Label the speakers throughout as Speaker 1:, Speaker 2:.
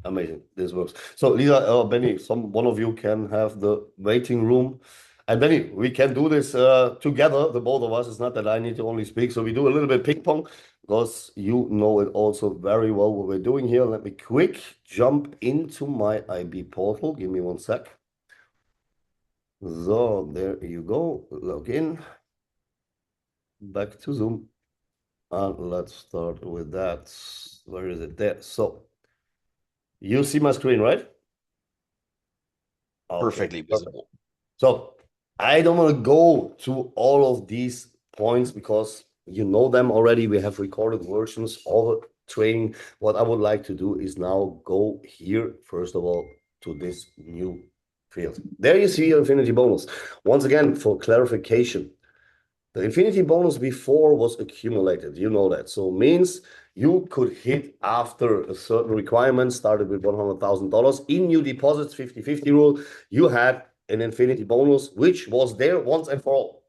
Speaker 1: Amazing. This works. So Lisa, Benny, one of you can have the waiting room. And Benny, we can do this together, the both of us. It's not that I need to only speak. So we do a little bit ping pong because you know it also very well what we're doing here. Let me quick jump into my IB portal. Give me one sec. So there you go. Log in. Back to Zoom. And let's start with that. Where is it? There. So you see my screen, right? Okay.
Speaker 2: Perfectly visible.
Speaker 1: So I don't want to go to all of these points because you know them already. We have recorded versions of the training. What I would like to do is now go here, first of all, to this new field. There you see your infinity bonus. Once again, for clarification, the infinity bonus before was accumulated. You know that. So means you could hit after a certain requirement, started with $100,000 in new deposits, 50-50 rule. You had an infinity bonus, which was there once and for all.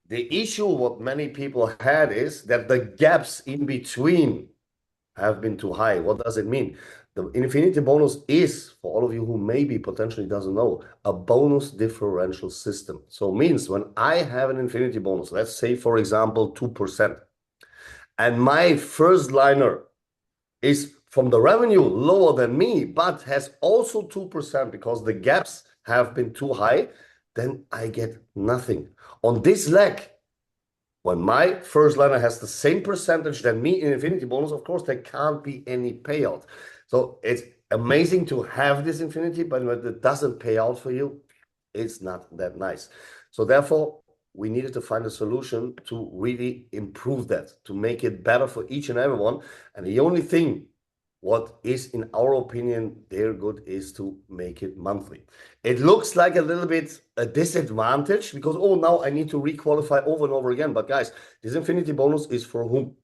Speaker 1: The issue, what many people had, is that the gaps in between have been too high. What does it mean? The infinity bonus is, for all of you who maybe potentially doesn't know, a bonus differential system. So it means when I have an infinity bonus, let's say, for example, 2%, and my first liner is from the revenue lower than me, but has also 2% because the gaps have been too high, then I get nothing. On this leg, when my first liner has the same percentage than me in infinity bonus, of course, there can't be any payout. So it's amazing to have this infinity, but when it doesn't pay out for you, it's not that nice. So therefore, we needed to find a solution to really improve that, to make it better for each and everyone. And the only thing what is, in our opinion, there good is to make it monthly. It looks like a little bit a disadvantage because, oh, now I need to requalify over and over again. But guys, this infinity bonus is for whom?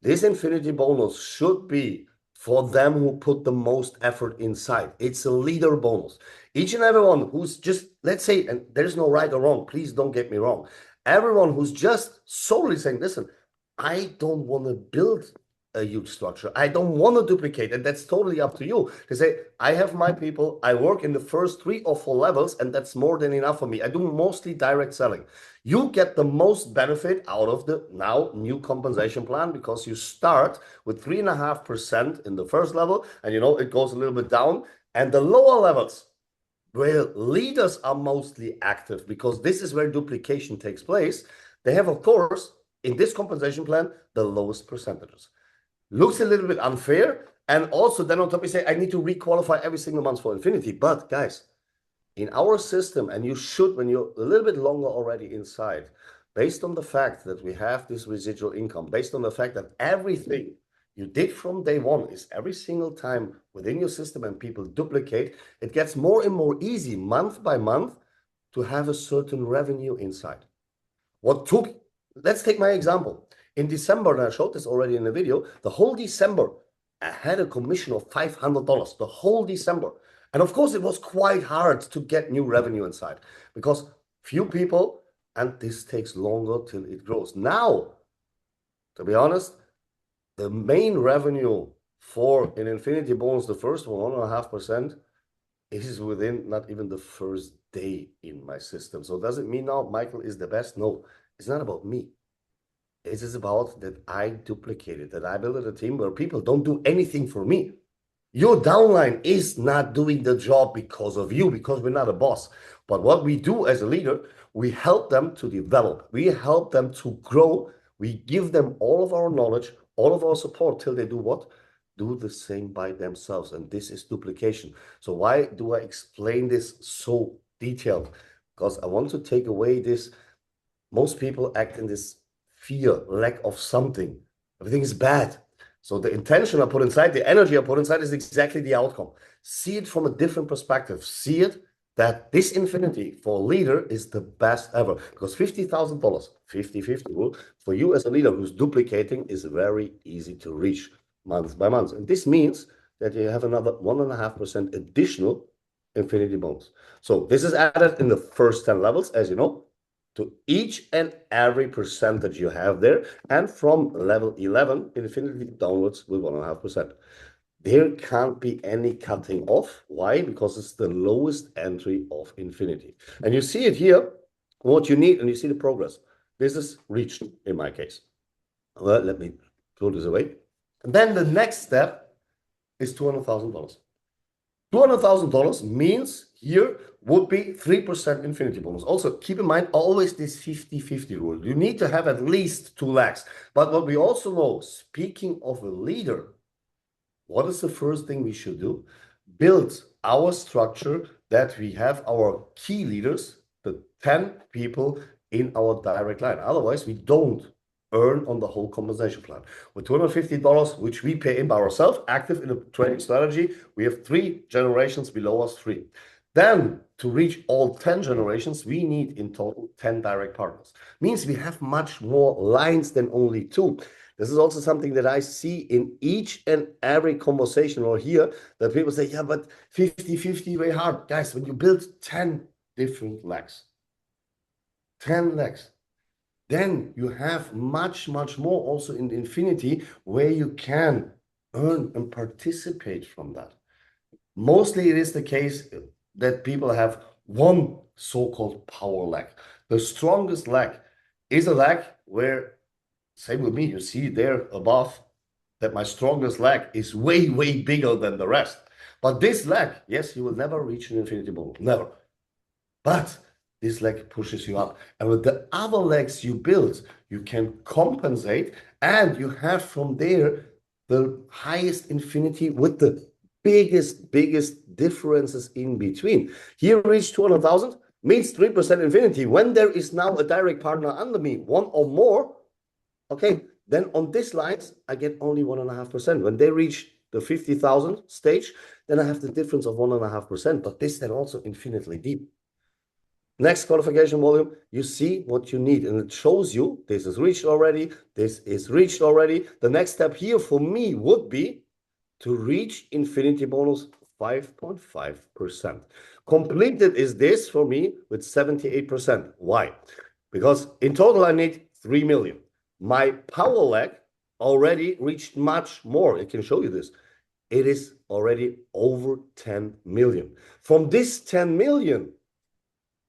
Speaker 1: This infinity bonus should be for them who put the most effort inside. It's a leader bonus. Each and everyone who's just, let's say, and there's no right or wrong, please don't get me wrong. Everyone who's just solely saying, listen, I don't want to build a huge structure. I don't want to duplicate, and that's totally up to you to say, I have my people, I work in the first 3 or 4 levels, and that's more than enough for me. I do mostly direct selling. You get the most benefit out of the now new compensation plan because you start with 3.5% in the first level, and you know it goes a little bit down, and the lower levels where leaders are mostly active because this is where duplication takes place. They have, of course, in this compensation plan, the lowest percentages. Looks a little bit unfair. And also then on top, you say, I need to requalify every single month for infinity. But guys, in our system, and you should when you're a little bit longer already inside, based on the fact that we have this residual income, based on the fact that everything you did from day one is every single time within your system and people duplicate, it gets more and more easy month by month to have a certain revenue inside. Let's take my example. In December, and I showed this already in the video, the whole December, I had a commission of $500, the whole December. And of course, it was quite hard to get new revenue inside because few people, and this takes longer till it grows. Now, to be honest, the main revenue for an infinity bonus, the first one, 1.5%, it is within not even the first day in my system. So does it mean now Michael is the best? No, it's not about me. It is about that I duplicated, that I built a team where people don't do anything for me. Your downline is not doing the job because of you, because we're not a boss. But what we do as a leader, we help them to develop. We help them to grow. We give them all of our knowledge, all of our support till they do what? Do the same by themselves. And this is duplication. So why do I explain this so detailed? Because I want to take away this. Most people act in this fear, lack of something. Everything is bad. So the intention I put inside, the energy I put inside is exactly the outcome. See it from a different perspective. See it that this infinity for a leader is the best ever because $50,000, 50-50 rule, for you as a leader who's duplicating is very easy to reach month by month. And this means that you have another 1.5% additional infinity bonus. So this is added in the first 10 levels, as you know, to each and every percentage you have there. And from level 11, infinity downwards with 1.5%. there can't be any cutting off. Why? Because it's the lowest entry of infinity. And you see it here, what you need, and you see the progress. This is reached in my case. Well, let me throw this away. And then the next step is $200,000. $200,000 means here would be 3% infinity bonus. Also, keep in mind always this 50-50 rule. You need to have at least 2 lakhs. But what we also know, speaking of a leader, what is the first thing we should do? Build our structure that we have our key leaders, the 10 people in our direct line. Otherwise, we don't earn on the whole compensation plan. With $250, which we pay in by ourselves, active in a trading strategy, we have 3 generations below us, 3. Then, to reach all 10 generations, we need in total 10 direct partners. Means we have much more lines than only 2. This is also something that I see in each and every conversation or here that people say, yeah, but 50-50 way hard. Guys, when you build 10 different legs, 10 legs, then you have much, much more also in infinity where you can earn and participate from that. Mostly it is the case that people have one so-called power leg. The strongest leg is a leg where, same with me, you see there above that my strongest leg is way, way bigger than the rest. But this leg, yes, you will never reach an infinity bonus, never. But this leg pushes you up. And with the other legs you build, you can compensate and you have from there the highest infinity with the biggest differences in between. Here reach 200,000 means 3% infinity. When there is now a direct partner under me, one or more, okay, then on these lines, I get only 1.5%. When they reach the 50,000 stage, then I have the difference of 1.5%, but this then also infinitely deep. Next qualification volume, you see what you need, and it shows you this is reached already, this is reached already. The next step here for me would be to reach infinity bonus 5.5%. Completed is this for me with 78%. Why? Because in total I need 3 million. My power leg already reached much more. I can show you this. It is already over 10 million. From this 10 million,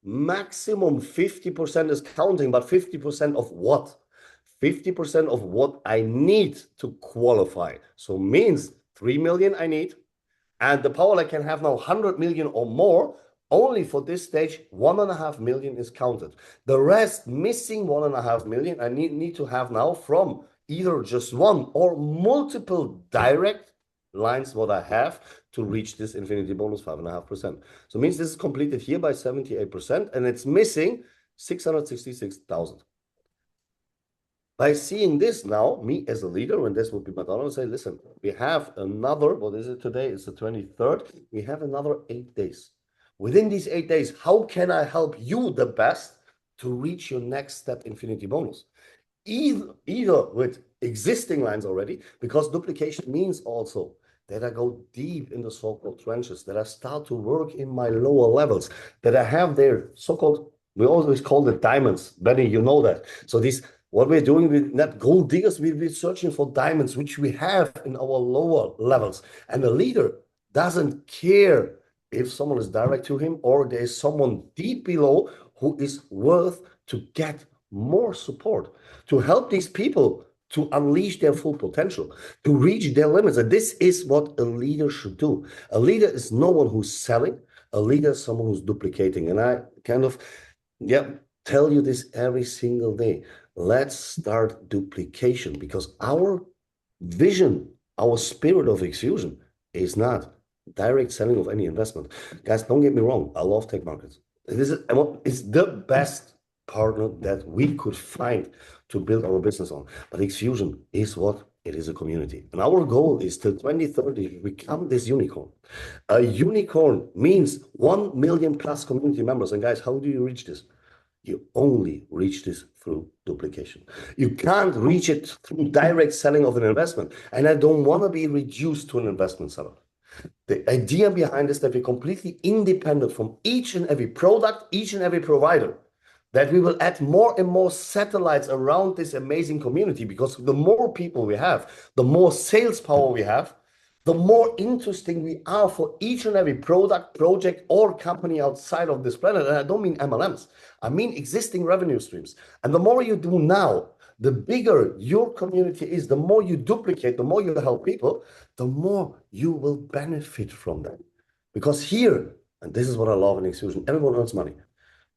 Speaker 1: maximum 50% is counting, but 50% of what? 50% of what I need to qualify. So means 3 million I need, and the power leg can have now 100 million or more. Only for this stage, 1.5 million is counted. The rest, missing 1.5 million, I need to have now from either just one or multiple direct lines what I have to reach this infinity bonus 5.5%. So it means this is completed here by 78%, and it's missing 666,000. By seeing this now, me as a leader, and this would be Madonna, would say, listen, we have another, what is it today? It's the 23rd. We have another 8 days. Within these 8 days, how can I help you the best to reach your next step infinity bonus? Either with existing lines already, because duplication means also that I go deep in the so-called trenches, that I start to work in my lower levels, that I have their so-called, we always call it diamonds. Benny, you know that. So these, what we're doing with not gold diggers, we're searching for diamonds, which we have in our lower levels. And the leader doesn't care if someone is direct to him or there's someone deep below who is worth to get more support, to help these people to unleash their full potential, to reach their limits. And this is what a leader should do. A leader is no one who's selling. A leader is someone who's duplicating. And I kind of, tell you this every single day. Let's start duplication, because our vision, our spirit of XFUSION is not direct selling of any investment. Guys, don't get me wrong. I love tech markets. It's the best partner that we could find to build our business on. But XFUSION is what? It is a community. And our goal is till 2030 to become this unicorn. A unicorn means 1 million plus community members. And guys, how do you reach this? You only reach this through duplication. You can't reach it through direct selling of an investment. And I don't want to be reduced to an investment seller. The idea behind this is that we're completely independent from each and every product, each and every provider, that we will add more and more satellites around this amazing community, because the more people we have, the more sales power we have, the more interesting we are for each and every product, project, or company outside of this planet. And I don't mean MLMs, I mean existing revenue streams. And the more you do now, the bigger your community is, the more you duplicate, the more you help people, the more you will benefit from that. Because here, and this is what I love in XFUSION, everyone earns money.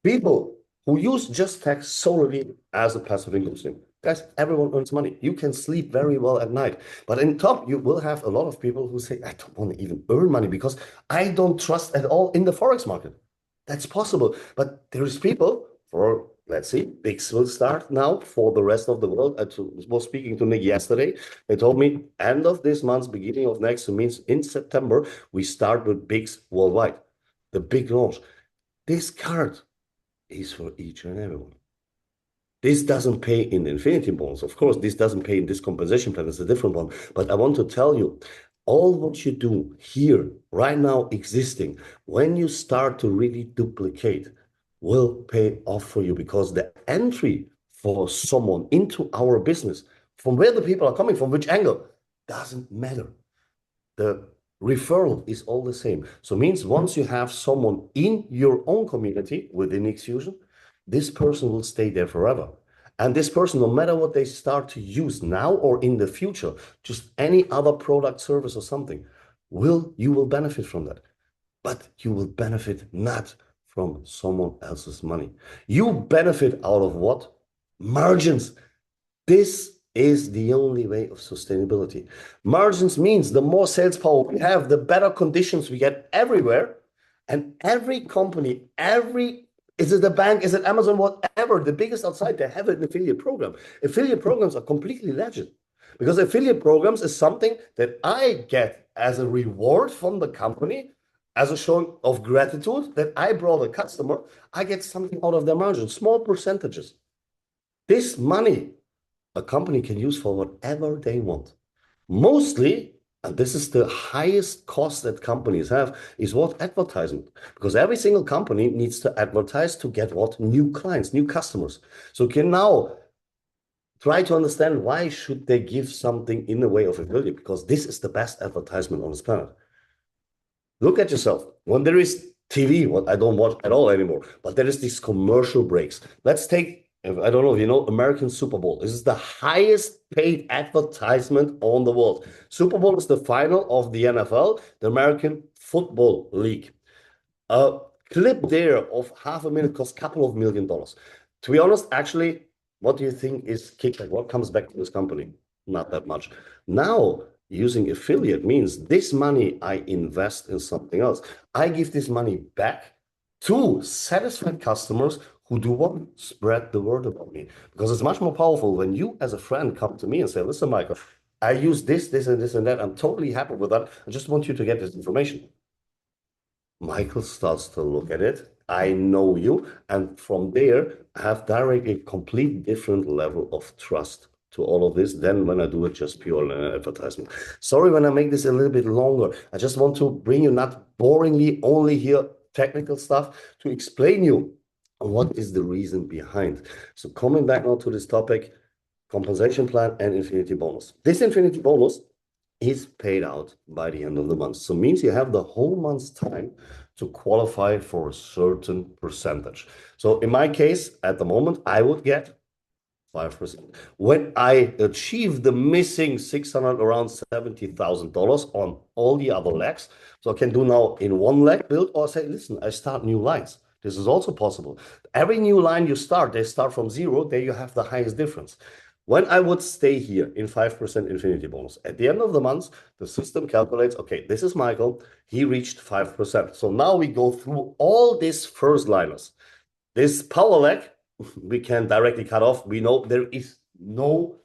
Speaker 1: People who use just tech solely as a passive income stream. Guys, everyone earns money. You can sleep very well at night. But in top, you will have a lot of people who say, I don't want to even earn money because I don't trust at all in the Forex market. That's possible. But there is people, for let's see, VIX will start now for the rest of the world. I was speaking to Nick yesterday. They told me end of this month, beginning of next, so means in September, we start with VIX worldwide. The big launch. This card is for each and everyone. This doesn't pay in infinity bonds. Of course, this doesn't pay in this compensation plan. It's a different one. But I want to tell you, all what you do here, right now existing, when you start to really duplicate, will pay off for you because the entry for someone into our business, from where the people are coming from, which angle, doesn't matter. The referral is all the same. So it means once you have someone in your own community within XFUSION, this person will stay there forever. And this person, no matter what they start to use now or in the future, just any other product, service, or something, you will benefit from that. But you will benefit not from someone else's money. You benefit out of what? Margins. This is the only way of sustainability. Margins means the more sales power we have, the better conditions we get everywhere. And every company, is it the bank, is it Amazon, whatever, the biggest outside, they have an affiliate program. Affiliate programs are completely legit because affiliate programs is something that I get as a reward from the company, as a showing of gratitude that I brought a customer. I get something out of their margin, small percentages. This money a company can use for whatever they want. Mostly, and this is the highest cost that companies have, is what? Advertisement. Because every single company needs to advertise to get what? New clients, new customers. So you can now try to understand why should they give something in the way of affiliate, because this is the best advertisement on this planet. Look at yourself. When there is TV, what I don't watch at all anymore, but there is these commercial breaks. Let's take, I don't know if you know, American Super Bowl. This is the highest paid advertisement on the world. Super Bowl is the final of the NFL, the American Football League. A clip there of half a minute costs a couple of $1 million. To be honest, actually, what do you think is kickback? What comes back to this company? Not that much. Now, using affiliate means this money I invest in something else. I give this money back to satisfied customers who do what? Spread the word about me. Because it's much more powerful when you as a friend come to me and say, listen, Michael, I use this, this, and this, and that. I'm totally happy with that. I just want you to get this information. Michael starts to look at it. I know you. And from there, I have directly a complete different level of trust to all of this than when I do it just pure advertisement. Sorry when I make this a little bit longer. I just want to bring you not boringly only here technical stuff to explain you what is the reason behind. So coming back now to this topic, compensation plan and infinity bonus. This infinity bonus is paid out by the end of the month. So it means you have the whole month's time to qualify for a certain percentage. So in my case, at the moment, I would get 5%. When I achieve the missing 600, around $70,000 on all the other legs, so I can do now in one leg build or say, listen, I start new lines. This is also possible. Every new line you start, they start from zero. There you have the highest difference. When I would stay here in 5% infinity bonus, at the end of the month, the system calculates, okay, this is Michael. He reached 5%. So now we go through all these first liners. This power leg, we can directly cut off. We know there is no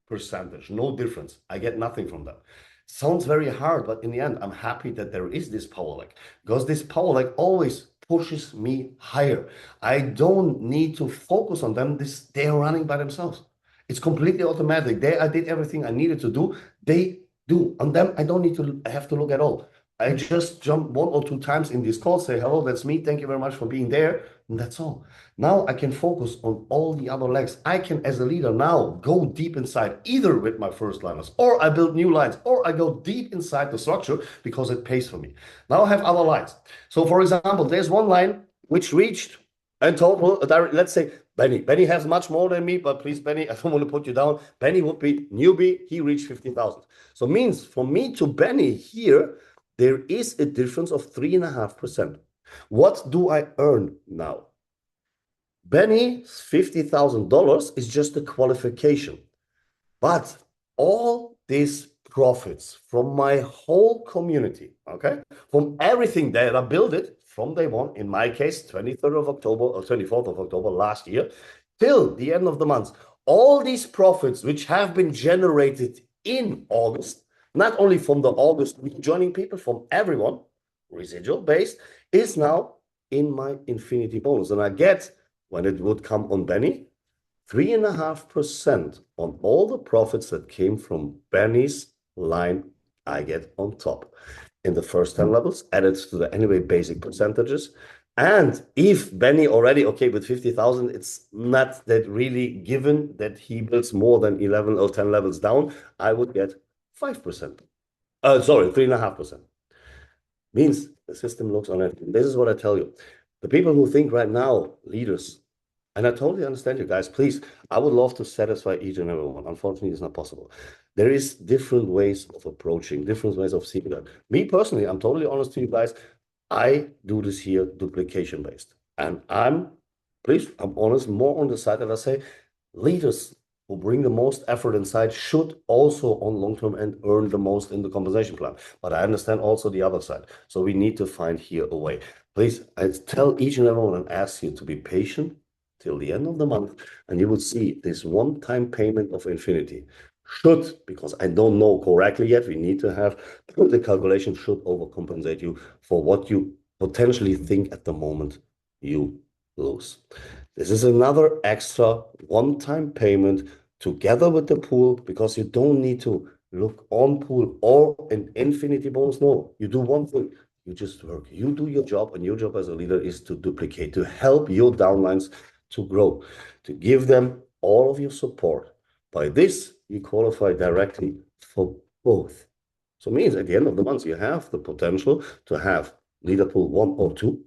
Speaker 1: percentage, no difference. I get nothing from that. Sounds very hard, but in the end, I'm happy that there is this power leg because this power leg always pushes me higher. I don't need to focus on them. They're running by themselves. It's completely automatic. I did everything I needed to do. They do. On them, I don't need to have to look at all. I just jump 1 or 2 times in this call, say, hello, that's me. Thank you very much for being there. And that's all. Now I can focus on all the other legs. I can, as a leader, now go deep inside, either with my first liners, or I build new lines, or I go deep inside the structure because it pays for me. Now I have other lines. So for example, there's one line which reached in total, let's say Benny. Benny has much more than me, but please, Benny, I don't want to put you down. Benny would be newbie. He reached 15,000. So means for me to Benny here, there is a difference of 3.5%. What do I earn now? Benny's $50,000 is just a qualification. But all these profits from my whole community, okay, from everything that I built it from day one, in my case, 23rd of October or 24th of October last year, till the end of the month, all these profits which have been generated in August, not only from the August joining people, from everyone, residual based, is now in my infinity bonus. And I get, when it would come on Benny, 3.5% on all the profits that came from Benny's line I get on top. In the first 10 levels, added to the anyway basic percentages. And if Benny already, okay, with 50,000, it's not that really given that he builds more than 11 or 10 levels down, I would get 5%. Sorry, 3.5%. Means the system looks on it. This is what I tell you. The people who think right now, leaders, and I totally understand you guys, please, I would love to satisfy each and every one. Unfortunately, it's not possible. There is different ways of approaching, different ways of seeing that. Me personally, I'm totally honest to you guys, I do this here duplication based. And I'm honest, more on the side that I say, leaders who bring the most effort inside should also on long-term and earn the most in the compensation plan. But I understand also the other side. So we need to find here a way. Please, I tell each and everyone and ask you to be patient till the end of the month, and you will see this one-time payment of infinity should, because I don't know correctly yet, we need to have the calculation, should overcompensate you for what you potentially think at the moment you lose. This is another extra one-time payment together with the pool, because you don't need to look on pool or an infinity bonus. No, you do one thing. You just work. You do your job, and your job as a leader is to duplicate, to help your downlines to grow, to give them all of your support. By this, you qualify directly for both. So it means at the end of the month, you have the potential to have leader pool 1 or 2,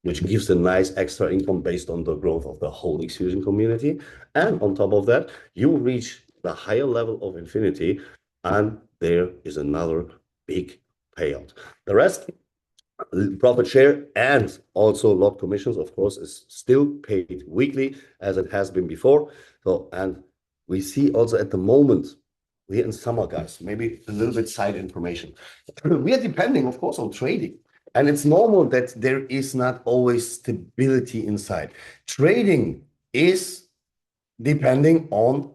Speaker 1: which gives a nice extra income based on the growth of the whole XFUSION community. And on top of that, you reach the higher level of infinity, and there is another big payout. The rest, profit share and also lot commissions, of course, is still paid weekly as it has been before. So, and we see also at the moment, we're in summer, guys, maybe a little bit side information. We are depending, of course, on trading. And it's normal that there is not always stability inside. Trading is depending on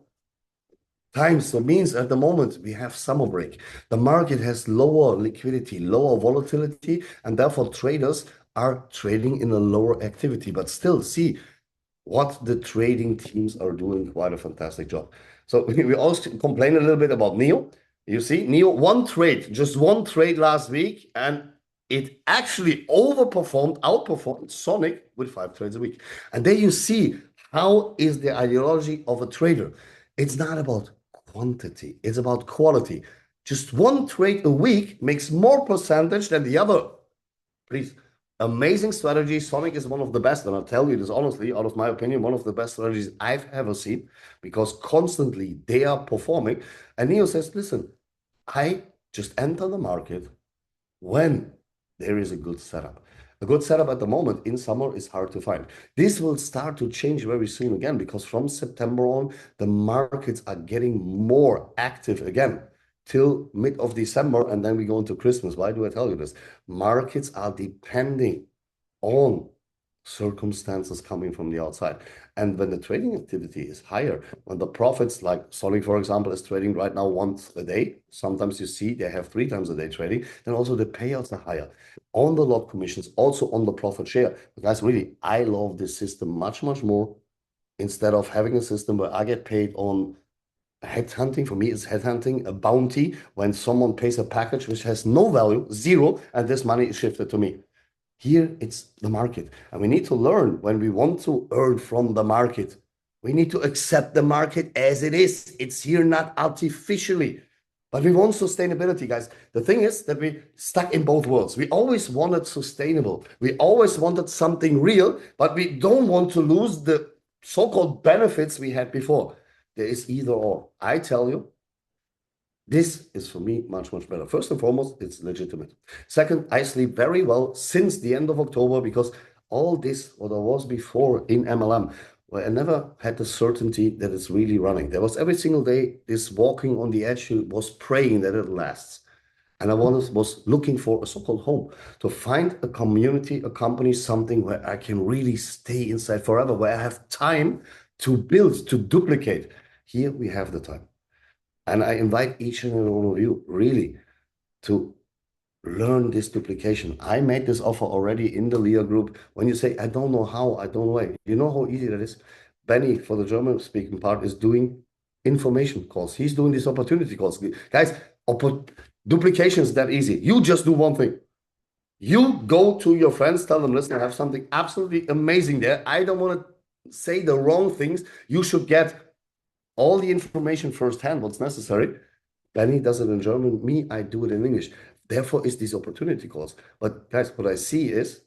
Speaker 1: time. So means at the moment we have summer break. The market has lower liquidity, lower volatility, and therefore traders are trading in a lower activity. But still, see what the trading teams are doing. Quite a fantastic job. So we also complain a little bit about NEO. You see, NEO, just one trade last week, and it actually outperformed Sonic with 5 trades a week. And there you see how is the ideology of a trader. It's not about quantity, it's about quality. Just one trade a week makes more percentage than the other. Please, amazing strategy. Sonic is one of the best, and I'll tell you this honestly, out of my opinion, one of the best strategies I've ever seen, because constantly they are performing. And Neo says, listen, I just enter the market when there is a good setup. A good setup at the moment in summer is hard to find. This will start to change very soon again, because from September on, the markets are getting more active again till mid of December, and then we go into Christmas. Why do I tell you this? Markets are depending on circumstances coming from the outside. And when the trading activity is higher, when the profits, like Sonic, for example, is trading right now once a day, sometimes you see they have 3 times a day trading, then also the payouts are higher on the lot commissions, also on the profit share. But guys, really, I love this system much, much more, instead of having a system where I get paid on Headhunting for me is headhunting, a bounty when someone pays a package which has no value, zero, and this money is shifted to me. Here it's the market. And we need to learn when we want to earn from the market. We need to accept the market as it is. It's here not artificially. But we want sustainability, guys. The thing is that we stuck in both worlds. We always wanted sustainable. We always wanted something real, but we don't want to lose the so-called benefits we had before. There is either or. I tell you, this is for me much, much better. First and foremost, it's legitimate. Second, I sleep very well since the end of October because all this, what I was before in MLM, where I never had the certainty that it's really running. There was every single day this walking on the edge, was praying that it lasts. And I was looking for a so-called home, to find a community, a company, something where I can really stay inside forever, where I have time to build, to duplicate. Here we have the time. And I invite each and every one of you really to learn this duplication. I made this offer already in the Leah group. When you say, I don't know how, I don't know why, you know how easy that is? Benny, for the German speaking part, is doing information calls. He's doing these opportunity calls. Guys, duplication is that easy. You just do one thing. You go to your friends, tell them, listen, I have something absolutely amazing there. I don't want to say the wrong things. You should get all the information firsthand, what's necessary. Benny does it in German. Me, I do it in English. Therefore, is these opportunity calls. But guys, what I see is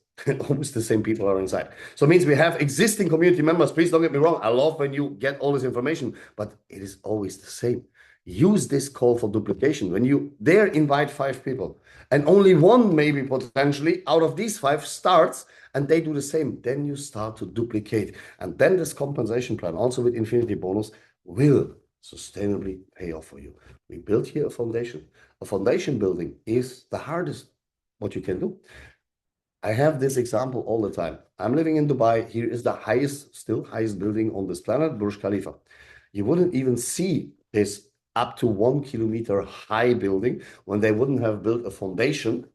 Speaker 1: almost the same people are inside. So it means we have existing community members. Please don't get me wrong. I love when you get all this information, but it is always the same. Use this call for duplication. When you there invite 5 people and only one maybe potentially out of these 5 starts and they do the same, then you start to duplicate. And then this compensation plan, also with infinity bonus, will sustainably pay off for you. We built here a foundation. A foundation building is the hardest what you can do. I have this example all the time. I'm living in Dubai. Here is the still highest building on this planet, Burj Khalifa. You wouldn't even see this up to 1 kilometer high building when they wouldn't have built a foundation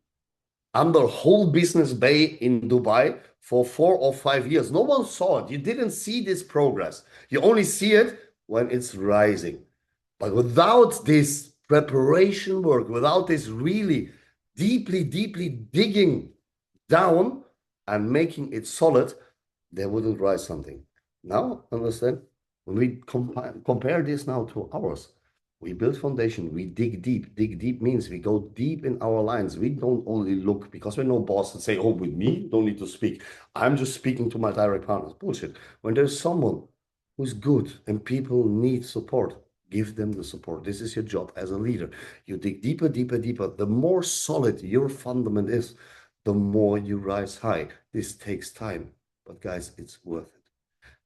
Speaker 1: under whole business bay in Dubai for 4 or 5 years. No one saw it. You didn't see this progress. You only see it when it's rising. But without this preparation work, without this really deeply, deeply digging down and making it solid, they wouldn't rise something. Now, understand? When we compare this now to ours, we build foundation, we dig deep. Dig deep means we go deep in our lines. We don't only look, because we're no boss and say, oh, with me, don't need to speak. I'm just speaking to my direct partners. Bullshit. When there's someone who's good and people need support, give them the support. This is your job as a leader. You dig deeper, deeper, deeper. The more solid your fundament is, the more you rise high. This takes time, but guys, it's worth it.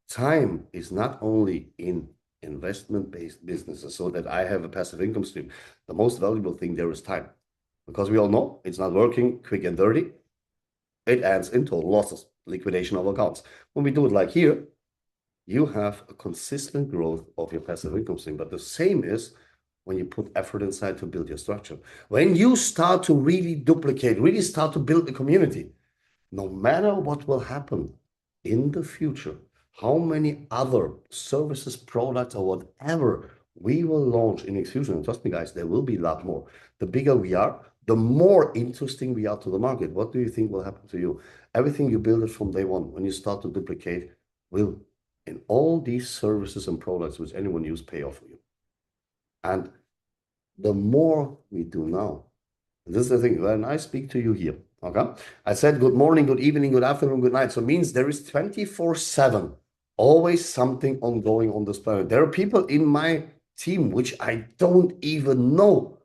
Speaker 1: Time is not only in investment-based businesses so that I have a passive income stream. The most valuable thing there is time, because we all know it's not working quick and dirty. It ends in total losses, liquidation of accounts. When we do it like here, you have a consistent growth of your passive income stream. But the same is when you put effort inside to build your structure. When you start to really duplicate, really start to build a community, no matter what will happen in the future, how many other services, products, or whatever we will launch in XFUSION, and trust me, guys, there will be a lot more. The bigger we are, the more interesting we are to the market. What do you think will happen to you? Everything you build it from day one, when you start to duplicate, will, in all these services and products which anyone use, pay off for you. And the more we do now, this is the thing, when I speak to you here, okay, I said good morning, good evening, good afternoon, good night. So it means there is 24/7, always something ongoing on this planet. There are people in my team which I don't even know.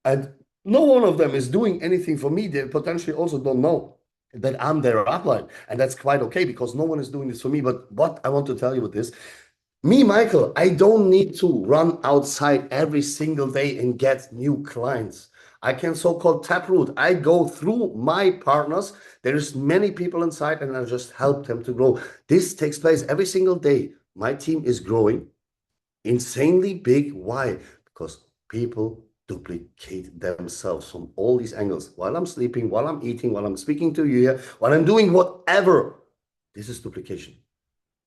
Speaker 1: And no one of them is doing anything for me. They potentially also don't know that I'm their upline. And that's quite okay, because no one is doing this for me. But what I want to tell you with this, me, Michael, I don't need to run outside every single day and get new clients. I can so-called taproot. I go through my partners. There's many people inside and I just help them to grow. This takes place every single day. My team is growing insanely big. Why? Because people duplicate themselves from all these angles. While I'm sleeping, while I'm eating, while I'm speaking to you here, while I'm doing whatever. This is duplication.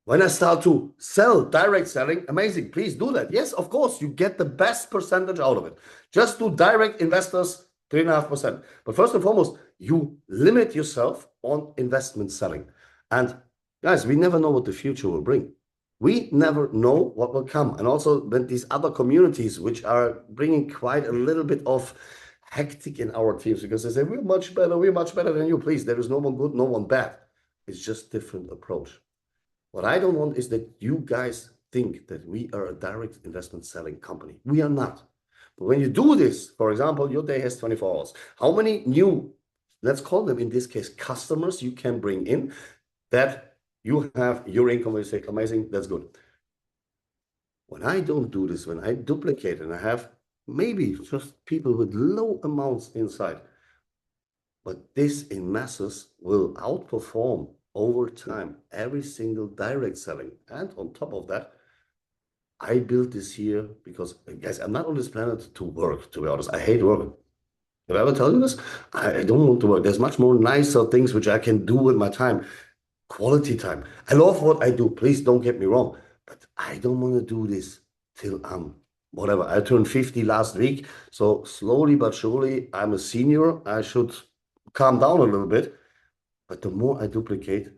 Speaker 1: When I start to sell, direct selling, amazing. Please do that. Yes, of course, you get the best percentage out of it. Just do direct investors, 3.5%. But first and foremost, you limit yourself on investment selling. And guys, we never know what the future will bring. We never know what will come. And also, when these other communities, which are bringing quite a little bit of hectic in our teams, because they say, we're much better than you. Please, there is no one good, no one bad. It's just different approach. What I don't want is that you guys think that we are a direct investment selling company. We are not. But when you do this, for example, your day has 24 hours. How many new, let's call them in this case, customers you can bring in that you have your income, you say, amazing, that's good. When I don't do this, when I duplicate and I have maybe just people with low amounts inside, but this in masses will outperform over time every single direct selling. And on top of that, I built this here because, guys, I'm not on this planet to work, to be honest. I hate work. Have I ever told you this? I don't want to work. There's much more nicer things which I can do with my time. Quality time. I love what I do. Please don't get me wrong. But I don't want to do this till I'm whatever. I turned 50 last week. So slowly but surely, I'm a senior. I should calm down a little bit. But the more I duplicate,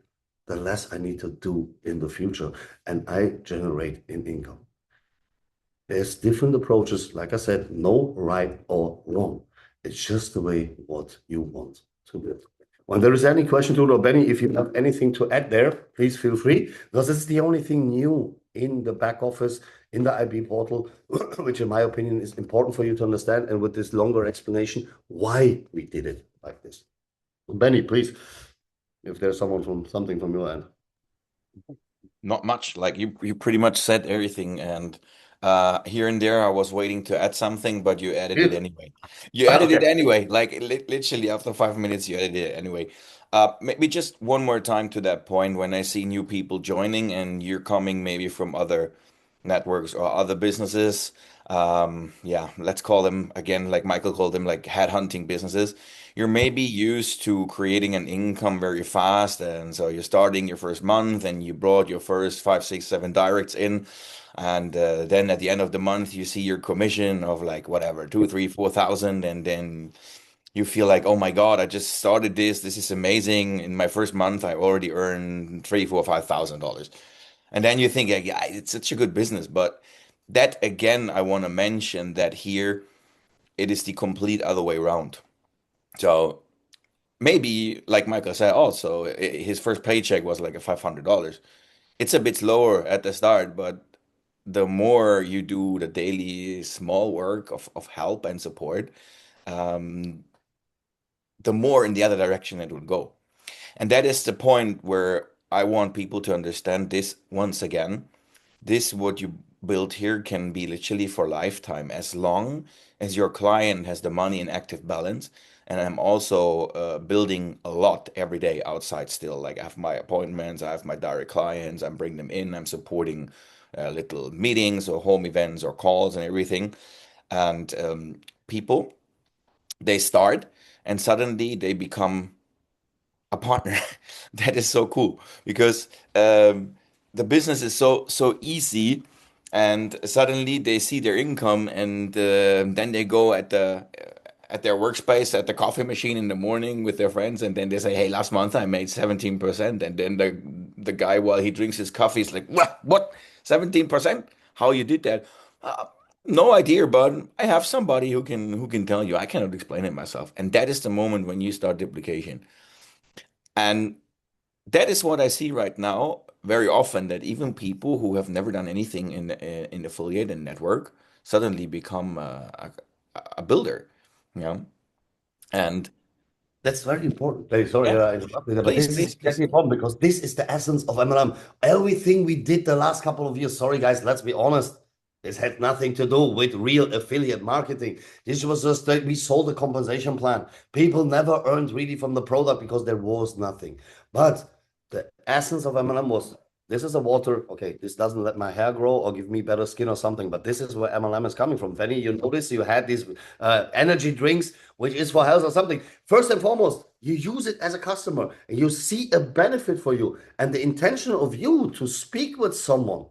Speaker 1: the less I need to do in the future. And I generate in income. There's different approaches. Like I said, no right or wrong. It's just the way what you want to build. When there is any question to Benny, if you have anything to add there, please feel free, because this is the only thing new in the back office, in the IB portal, which in my opinion is important for you to understand, and with this longer explanation, why we did it like this. Benny, please, if there's something from your end.
Speaker 2: Not much. Like you pretty much said everything, and here and there I was waiting to add something, but you added it
Speaker 1: Good.
Speaker 2: anyway. You added it
Speaker 1: Okay.
Speaker 2: anyway. Like li literally after 5 minutes, you added it anyway. Maybe just one more time to that point when I see new people joining and you're coming maybe from other networks or other businesses. Yeah, let's call them again, like Michael called them, like headhunting businesses. You're maybe used to creating an income very fast, and so you're starting your first month and you brought your first five, six, seven directs in, and then at the end of the month you see your commission of like whatever, two, three, 4,000, and then you feel like, oh my God, I just started this. This is amazing. In my first month, I already earned three, four, $5,000. And then you think, yeah, it's such a good business. But that again, I want to mention that here it is the complete other way around. So maybe, like Michael said, also his first paycheck was like a $500. It's a bit slower at the start, but the more you do the daily small work of help and support, um, the more in the other direction it will go. And that is the point where I want people to understand this once again. This, what you build here, can be literally for lifetime as long as your client has the money in active balance. And I'm also building a lot every day outside still. Like I have my appointments, I have my direct clients, I'm bringing them in, I'm supporting little meetings or home events or calls and everything. And people, they start and suddenly they become a partner. That is so cool because the business is so easy, and suddenly they see their income, and then they go at their workspace at the coffee machine in the morning with their friends, and then they say, "Hey, last month I made 17%," and then the guy while he drinks his coffee is like, "What? 17%? How you did that?" Uh, no idea, but I have somebody who can tell you. I cannot explain it myself, and that is the moment when you start duplication. And that is what I see right now very often, that even people who have never done anything in affiliate and network suddenly become a builder, you know? And
Speaker 1: That's very important. Hey, sorry,
Speaker 2: yeah,
Speaker 1: I interrupted you, but
Speaker 2: please,
Speaker 1: this is
Speaker 2: please, please.
Speaker 1: exactly important because this is the essence of MLM. Everything we did the last couple of years, sorry guys, let's be honest, this had nothing to do with real affiliate marketing. This was just that we sold a compensation plan. People never earned really from the product because there was nothing. But the essence of MLM was this is a water. Okay, this doesn't let my hair grow or give me better skin or something, but this is where MLM is coming from. Benny, you notice you had these energy drinks, which is for health or something. First and foremost, you use it as a customer and you see a benefit for you. And the intention of you to speak with someone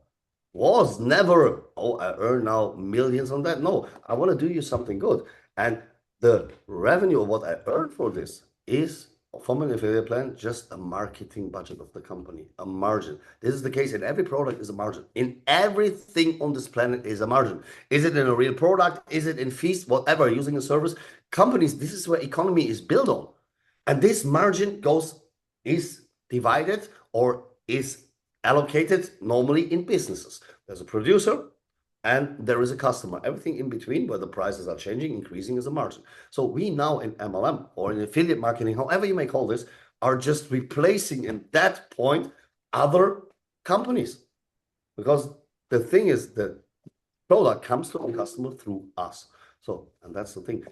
Speaker 1: was never, oh, I earn now millions on that. No, I want to do you something good. And the revenue of what I earn for this is from an affiliate plan, just a marketing budget of the company, a margin. This is the case in every product is a margin. In everything on this planet is a margin. Is it in a real product? Is it in fees? Whatever, using a service. Companies, this is where economy is built on. And this margin is divided or is allocated normally in businesses. There's a producer and there is a customer. Everything in between where the prices are changing, increasing is a margin. So we now in MLM or in affiliate marketing, however you may call this, are just replacing in that point other companies. Because the thing is the product comes to the customer through us. So, and that's the thing.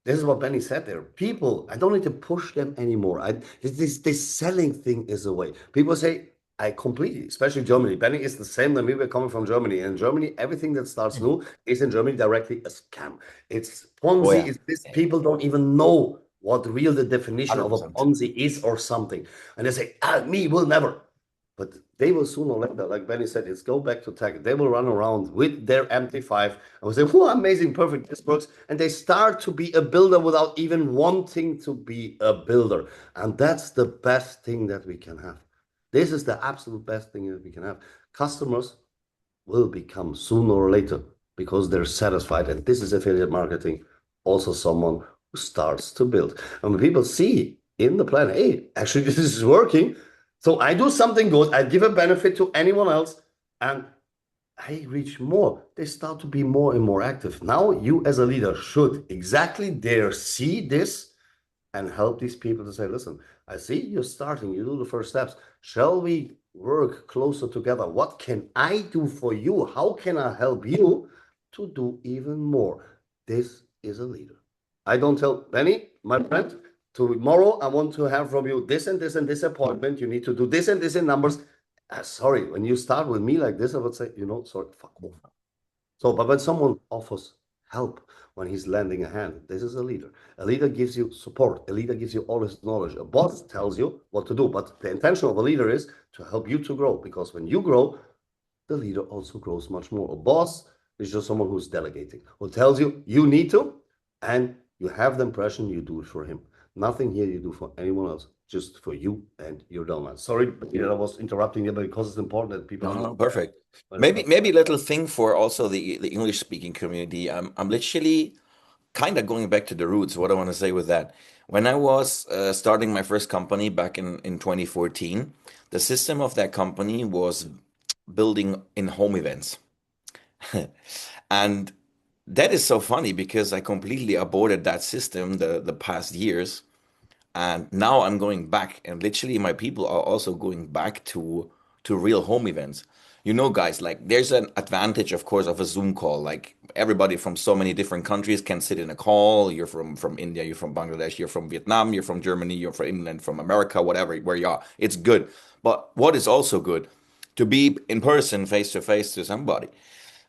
Speaker 1: This is what Benny said there. People, I don't need to push them anymore. This selling thing is away. People say, I completely, especially Germany. Benny is the same when we were coming from Germany. In Germany, everything that starts new is in Germany directly a scam. It's
Speaker 2: Oh
Speaker 1: Ponzi,
Speaker 2: yeah.
Speaker 1: it's this. People don't even know what real the definition of a
Speaker 2: 100%.
Speaker 1: Ponzi is or something. And they say, me will never. But they will sooner or later, like Benny said, it's go back to tech. They will run around with their MT5 and will say, oh, amazing, perfect, this works. And they start to be a builder without even wanting to be a builder. And that's the best thing that we can have. This is the absolute best thing that we can have. Customers will become sooner or later because they're satisfied. And this is affiliate marketing, also someone who starts to build. And when people see in the plan, hey, actually, this is working. So I do something good, I give a benefit to anyone else, and I reach more. They start to be more and more active. Now you as a leader should exactly dare see this and help these people to say, listen, I see you're starting, you do the first steps. Shall we work closer together? What can I do for you? How can I help you to do even more? This is a leader. I don't tell Benny, my friend, tomorrow I want to have from you this and this and this appointment. You need to do this and this in numbers. Sorry, when you start with me like this, I would say, sorry, fuck off. So, but when someone offers help when he's lending a hand, this is a leader. A leader gives you support. A leader gives you all his knowledge. A boss tells you what to do. But the intention of a leader is to help you to grow, because when you grow, the leader also grows much more. A boss is just someone who's delegating, who tells you you need to, and you have the impression you do it for him. Nothing here you do for anyone else, just for you and your downline. Sorry, I was interrupting you, but because it's important that people
Speaker 2: No, perfect.
Speaker 1: when it
Speaker 2: Maybe
Speaker 1: comes.
Speaker 2: maybe a little thing for also the English speaking community. I'm literally kind of going back to the roots. What I want to say with that. When I was starting my first company back in 2014, the system of that company was building in home events. And that is so funny because I completely aborted that system the past years. And now I'm going back, and literally my people are also going back to real home events. You know, guys, like there's an advantage, of course, of a Zoom call. Like everybody from so many different countries can sit in a call. You're from India, you're from Bangladesh, you're from Vietnam, you're from Germany, you're from England, from America, whatever, where you are. It's good. But what is also good? To be in person, face to face to somebody.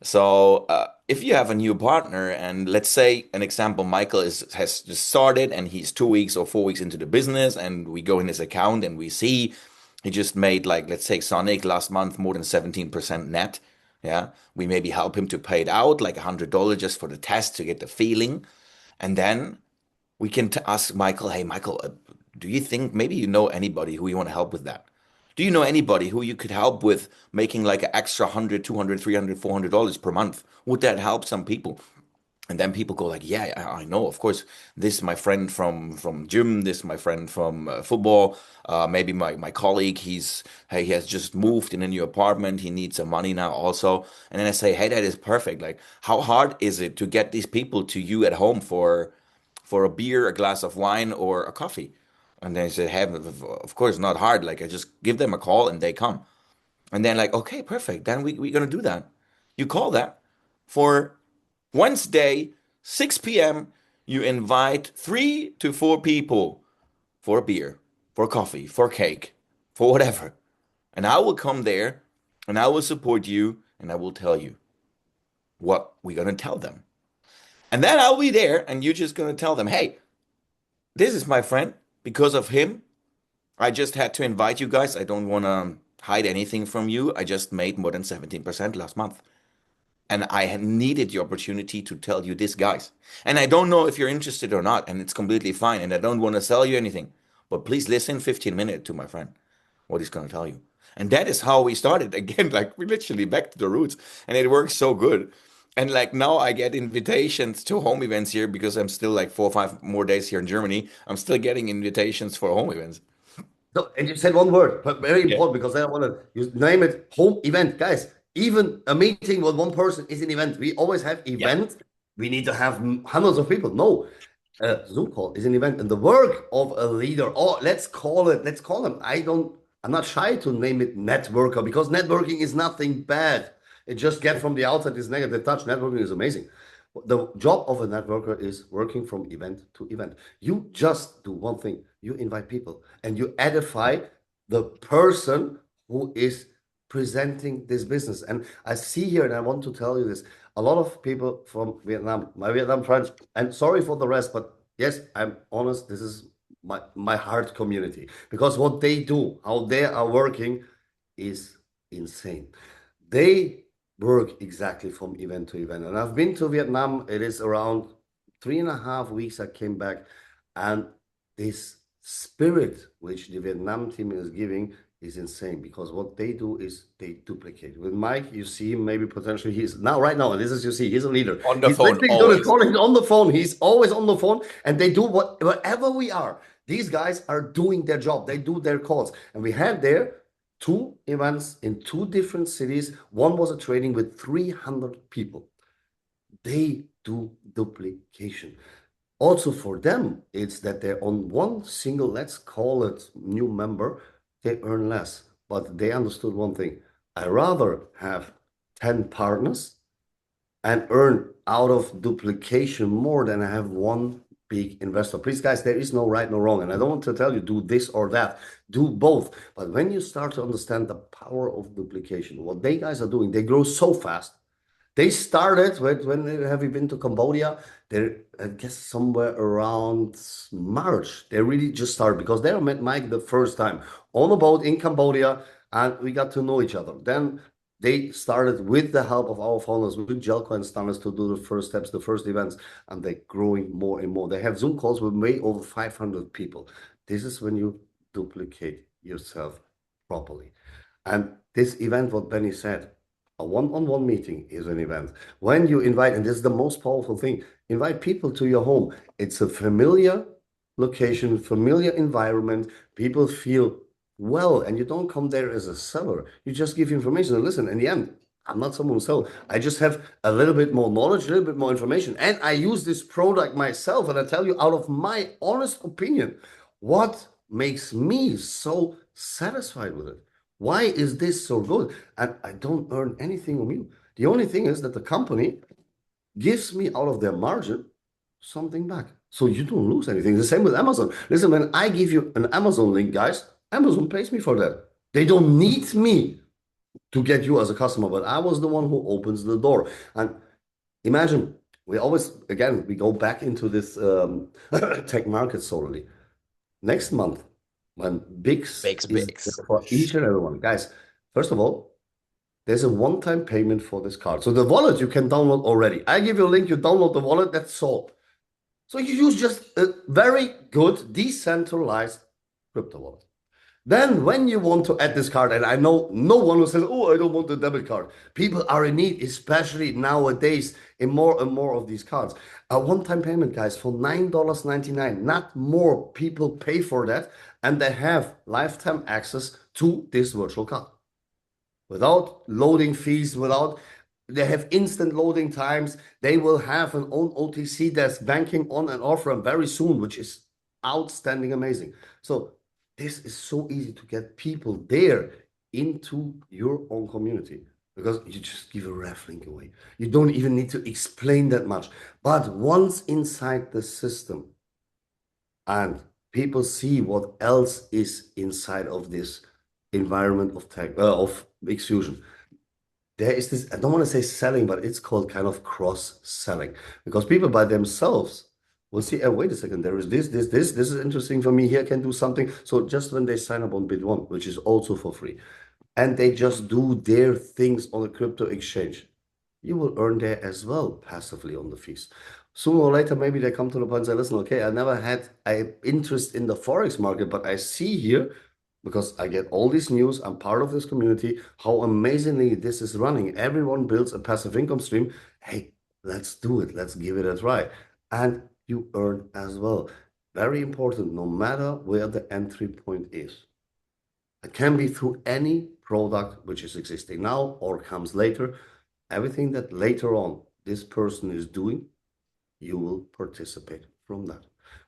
Speaker 2: So if you have a new partner, and let's say an example, Michael has just started and he's 2 weeks or 4 weeks into the business, and we go in his account and we see he just made, like, let's say Sonic last month more than 17% net. Yeah, we maybe help him to pay it out like $100 just for the test to get the feeling, and then we can ask Michael, hey Michael, do you think maybe you know anybody who you want to help with that? Do you know anybody who you could help with making like an extra 100, 200, 300, $400 per month? Would that help some people? And then people go like, yeah, I know, of course. This is my friend from gym. This is my friend from football. Maybe my colleague. He has just moved in a new apartment. He needs some money now also. And then I say, hey, that is perfect. Like, how hard is it to get these people to you at home for a beer, a glass of wine, or a coffee? And they say, hey, of course, not hard. Like, I just give them a call and they come. And then like, okay, perfect. Then we're gonna do that. You call that for Wednesday, 6 p.m., you invite 3 to 4 people for a beer, for coffee, for cake, for whatever. And I will come there and I will support you and I will tell you what we're going to tell them. And then I'll be there and you're just going to tell them, hey, this is my friend. Because of him, I just had to invite you guys. I don't want to hide anything from you. I just made more than 17% last month. And I had needed the opportunity to tell you this, guys. And I don't know if you're interested or not, and it's completely fine. And I don't want to sell you anything. But please listen 15 minutes to my friend, what he's going to tell you. And that is how we started again, like we literally back to the roots. And it works so good. And like now I get invitations to home events here because I'm still like 4 or 5 more days here in Germany. I'm still getting invitations for home events.
Speaker 1: No, and you said one word, but very
Speaker 2: Yeah.
Speaker 1: important because I want to you name it home event, guys. Even a meeting with one person is an event. We always have
Speaker 2: Yeah.
Speaker 1: event. We need to have hundreds of people. No, a Zoom call is an event, and the work of a leader. Or let's call them. I'm not shy to name it networker because networking is nothing bad. It just get from the outside this negative touch. Networking is amazing. The job of a networker is working from event to event. You just do one thing. You invite people and you edify the person who is presenting this business. And I see here, and I want to tell you this, a lot of people from Vietnam, my Vietnam friends, and sorry for the rest, but yes, I'm honest, this is my heart community because what they do, how they are working is insane. They work exactly from event to event. And I've been to Vietnam. It is around 3.5 weeks I came back. And this spirit which the Vietnam team is giving is insane because what they do is they duplicate. With Mike, you see him maybe potentially he's now right now, and this is you see, he's a leader.
Speaker 2: On the
Speaker 1: He's
Speaker 2: phone
Speaker 1: listening to the
Speaker 2: always.
Speaker 1: call, he's on the phone, he's always on the phone, and they do wherever we are. These guys are doing their job, they do their calls. And we had there two events in two different cities. One was a training with 300 people. They do duplication. Also for them, it's that they're on one single, let's call it new member, they earn less. But they understood one thing. I rather have 10 partners and earn out of duplication more than I have one big investor. Please, guys, there is no right, no wrong. And I don't want to tell you do this or that. Do both. But when you start to understand the power of duplication, what they guys are doing, they grow so fast. They started when have you been to Cambodia? They're I guess somewhere around March. They really just started because they met Mike the first time on a boat in Cambodia, and we got to know each other. Then they started with the help of our founders, with Jelko and Stanis, to do the first steps, the first events, and they're growing more and more. They have Zoom calls with way over 500 people. This is when you duplicate yourself properly. And this event, what Benny said, a one-on-one meeting is an event. When you invite, and this is the most powerful thing, invite people to your home. It's a familiar location, familiar environment. People feel well, and you don't come there as a seller. You just give information. And listen, in the end, I'm not someone who sells. I just have a little bit more knowledge, a little bit more information. And I use this product myself. And I tell you out of my honest opinion, what makes me so satisfied with it. Why is this so good? And I don't earn anything on you. The only thing is that the company gives me out of their margin something back. So you don't lose anything. The same with Amazon. Listen, when I give you an Amazon link, guys, Amazon pays me for that. They don't need me to get you as a customer, but I was the one who opens the door. And imagine, we always, again, we go back into this tech market solely. Next month, when Bix
Speaker 2: Bakes
Speaker 1: is
Speaker 2: bakes.
Speaker 1: for each and everyone, guys, first of all, there's a one-time payment for this card. So the wallet you can download already. I give you a link, you download the wallet, that's all. So you use just a very good decentralized crypto wallet. Then when you want to add this card, and I know no one will say, oh, I don't want the debit card. People are in need, especially nowadays, in more and more of these cards. A one-time payment, guys, for $9.99, not more. People pay for that, and they have lifetime access to this virtual card without loading fees, without they have instant loading times. They will have an own OTC that's banking on and off ramp very soon, which is outstanding, amazing. So this is so easy to get people there into your own community because you just give a ref link away. You don't even need to explain that much. But once inside the system and people see what else is inside of this environment of tech of XFusion. There is this, I don't want to say selling, but it's called kind of cross-selling because people by themselves will see, oh, wait a second, there is this is interesting for me. Here I can do something. So just when they sign up on Bit1, which is also for free, and they just do their things on a crypto exchange, you will earn there as well passively on the fees. Sooner or later, maybe they come to the point and say, listen, okay, I never had an interest in the Forex market, but I see here, because I get all this news, I'm part of this community, how amazingly this is running. Everyone builds a passive income stream. Hey, let's do it. Let's give it a try. And you earn as well. Very important, no matter where the entry point is. It can be through any product which is existing now or comes later. Everything that later on this person is doing, you will participate from that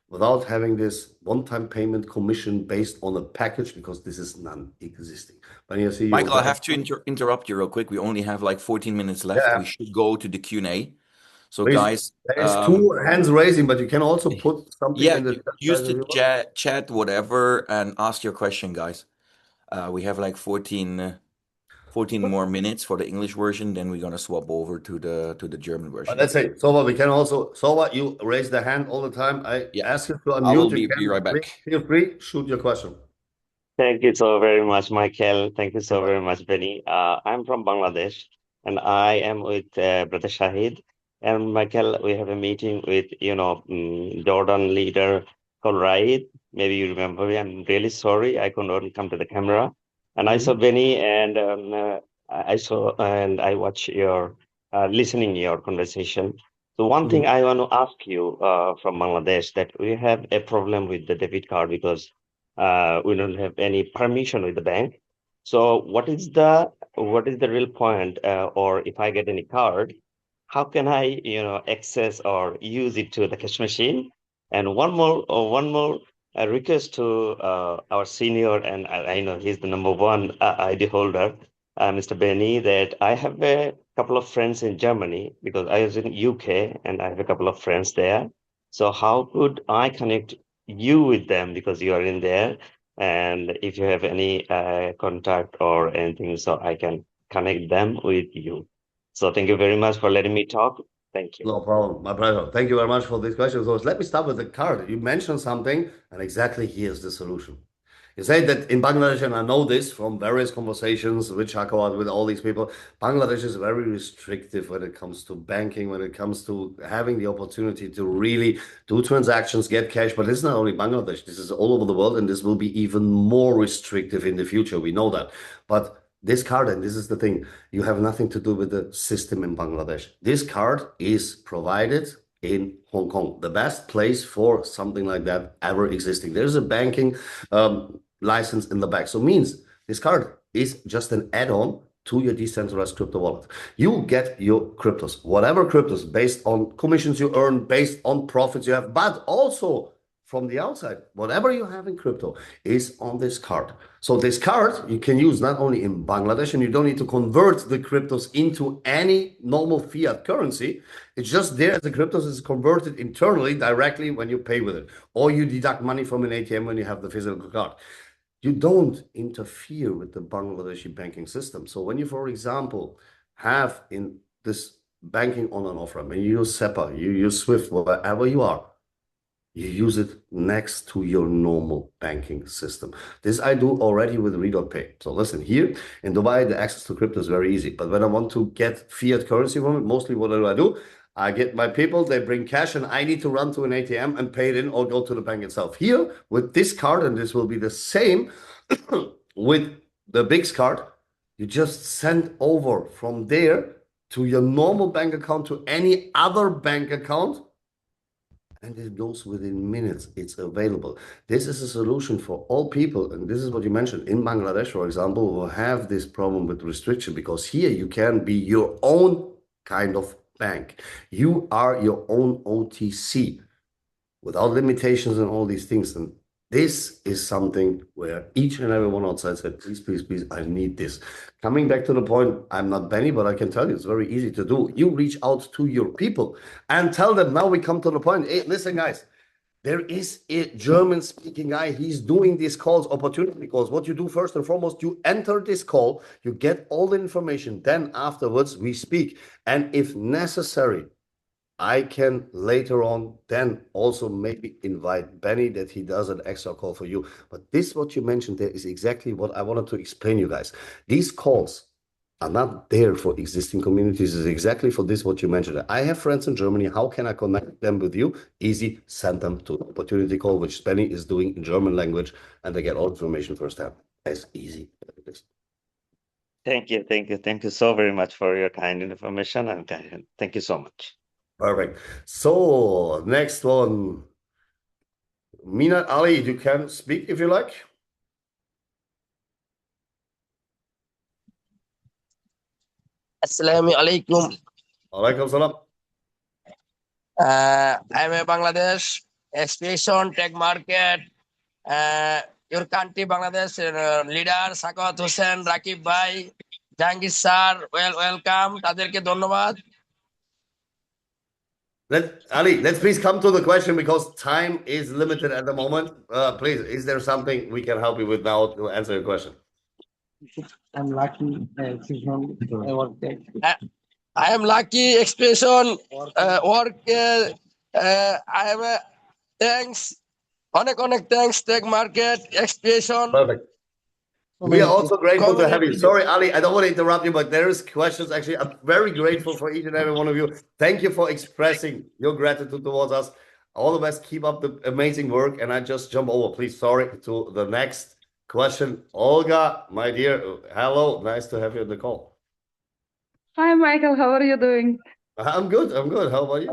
Speaker 1: without having this one-time payment commission based on a package because this is non-existing. But you see, you want
Speaker 2: Michael,
Speaker 1: to
Speaker 2: I
Speaker 1: add,
Speaker 2: have to interrupt you real quick. We only have like 14 minutes left. We
Speaker 1: yeah,
Speaker 2: should go to the Q&A. So
Speaker 1: please.
Speaker 2: guys,
Speaker 1: There is two hands raising, but you can also put something
Speaker 2: yeah,
Speaker 1: in the chat,
Speaker 2: use
Speaker 1: guys, if
Speaker 2: the
Speaker 1: you want.
Speaker 2: chat, whatever, and ask your question, guys. We have like 14 more minutes for the English version, then we're gonna swap over to the German
Speaker 1: But
Speaker 2: version.
Speaker 1: let's say, Sova, we can also, Sova, you raise the hand all the time. I
Speaker 2: Yeah,
Speaker 1: ask you to
Speaker 2: I will
Speaker 1: unmute. You
Speaker 2: be
Speaker 1: can,
Speaker 2: right
Speaker 1: please
Speaker 2: back.
Speaker 1: feel free, shoot your question.
Speaker 3: Thank you so very much, Michael. Thank you
Speaker 1: You're
Speaker 3: so very
Speaker 1: welcome.
Speaker 3: much, Benny. I'm from Bangladesh, and I am with Brother Shahid. And Michael, we have a meeting with, Jordan leader called Raid. Maybe you remember me. I'm really sorry I could not come to the camera. And I saw
Speaker 1: Mhm.
Speaker 3: Benny, and I saw and I watch your listening your conversation. So one thing
Speaker 1: Mhm.
Speaker 3: I want to ask you from Bangladesh that we have a problem with the debit card because we don't have any permission with the bank. So what is the real point? Or if I get any card, how can I, access or use it to the cash machine? And one more request to our senior, and I know he's the number one ID holder, Mr. Benny, that I have a couple of friends in Germany because I was in UK and I have a couple of friends there. So how could I connect you with them because you are in there? And if you have any contact or anything, so I can connect them with you. So thank you very much for letting me talk. Thank you.
Speaker 1: No problem. My pleasure. Thank you very much for this question. So let me start with the card. You mentioned something, and exactly here's the solution. You say that in Bangladesh, and I know this from various conversations with Shakawat, with all these people, Bangladesh is very restrictive when it comes to banking, when it comes to having the opportunity to really do transactions, get cash. But it's not only Bangladesh, this is all over the world, and this will be even more restrictive in the future. We know that. But this card, and this is the thing, you have nothing to do with the system in Bangladesh. This card is provided in Hong Kong, the best place for something like that ever existing. There's a banking license in the back. So it means this card is just an add-on to your decentralized crypto wallet. You get your cryptos, whatever cryptos, based on commissions you earn, based on profits you have, but also from the outside, whatever you have in crypto is on this card. So this card you can use not only in Bangladesh, and you don't need to convert the cryptos into any normal fiat currency. It's just there. The cryptos is converted internally directly when you pay with it, or you deduct money from an ATM when you have the physical card. You don't interfere with the Bangladeshi banking system. So when you, for example, have in this banking on and off ramp, and you use SEPA, you use SWIFT, wherever you are, you use it next to your normal banking system. This I do already with Pay. So listen, here in Dubai, the access to crypto is very easy. But when I want to get fiat currency from it, mostly what do I do? I get my people, they bring cash, and I need to run to an ATM and pay it in or go to the bank itself. Here, with this card, and this will be the same with the Bix card, you just send over from there to your normal bank account to any other bank account, and it goes within minutes. It's available. This is a solution for all people, and this is what you mentioned in Bangladesh, for example, who have this problem with restriction, because here you can be your own kind of bank. You are your own OTC without limitations and all these things. And this is something where each and everyone outside said, please, please, please, I need this. Coming back to the point, I'm not Benny, but I can tell you it's very easy to do. You reach out to your people and tell them, now we come to the point. Hey, listen, guys, there is a German-speaking guy. He's doing these calls, opportunity calls. What you do first and foremost, you enter this call, you get all the information. Then afterwards, we speak. And if necessary, I can later on then also maybe invite Benny that he does an extra call for you. But this, what you mentioned there, is exactly what I wanted to explain you guys. These calls are not there for existing communities. It's exactly for this, what you mentioned. I have friends in Germany. How can I connect them with you? Easy, send them to opportunity call, which Benny is doing in German language, and they get all information firsthand. As easy as it is.
Speaker 3: Thank you so very much for your kind information, and thank you so much.
Speaker 1: Perfect. So next one, Mina Ali, you can speak if you like.
Speaker 4: Assalamu alaikum.
Speaker 1: Alaikum salam.
Speaker 4: I'm a Bangladesh expression tech market. Your country Bangladesh leader Sakat Hussein Rakib Bhai Jangis sir welcome তাদেরকে ধন্যবাদ
Speaker 1: Ali, let's please come to the question because time is limited at the moment. Please, is there something we can help you with now to answer your question?
Speaker 4: I'm lucky I am lucky expression work I am thanks অনেক thanks tech market expression
Speaker 1: Perfect. We are also grateful to have you. Sorry, Ali, I don't want to interrupt you, but there is questions. Actually, I'm very grateful for each and every one of you. Thank you for expressing your gratitude towards us. All the best. Keep up the amazing work. And I just jump over, please. Sorry, to the next question. Olga, my dear, hello. Nice to have you on the call.
Speaker 5: Hi, Michael. How are you doing?
Speaker 1: I'm good. I'm good. How about you?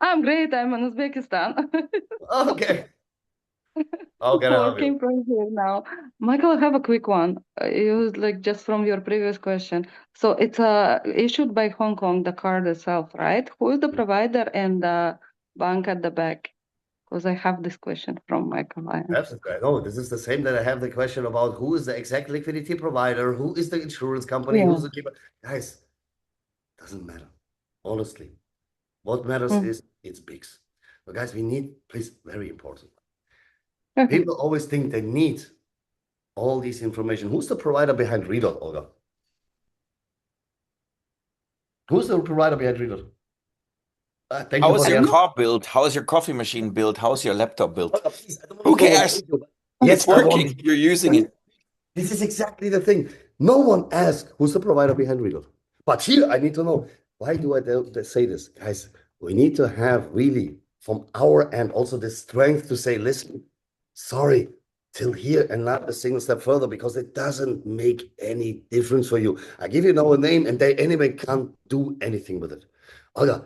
Speaker 5: I'm great. I'm in Uzbekistan.
Speaker 1: Okay. How can I help
Speaker 5: Working
Speaker 1: you?
Speaker 5: from here now. Michael, I have a quick one. It was like just from your previous question. So it's issued by Hong Kong, the card itself, right? Who is the provider and the bank at the back? Because I have this question from my client.
Speaker 1: Absolutely. No, this is the same that I have the question about who is the exact liquidity provider, who is the insurance company,
Speaker 5: Yeah.
Speaker 1: who's the keeper. Guys, doesn't matter. Honestly, what matters is it's BICS. But guys, we need, please, very important. People always think they need all this information. Who's the provider behind Redot, Olga? Who's the provider behind Redot? Thank
Speaker 2: How
Speaker 1: you
Speaker 2: is
Speaker 1: for
Speaker 2: your
Speaker 1: the
Speaker 2: car built? How is your coffee machine built? How is your laptop built?
Speaker 1: Olga, please, I don't want
Speaker 2: Who
Speaker 1: to go
Speaker 2: cares?
Speaker 1: into it.
Speaker 2: It's
Speaker 1: Yes, I want
Speaker 2: working. You're using it.
Speaker 1: This is exactly the thing. No one asks who's the provider behind Redot. But here I need to know, why do I say this? Guys, we need to have really from our end also the strength to say, listen, sorry, till here and not a single step further because it doesn't make any difference for you. I give you now a name and they anyway can't do anything with it. Olga,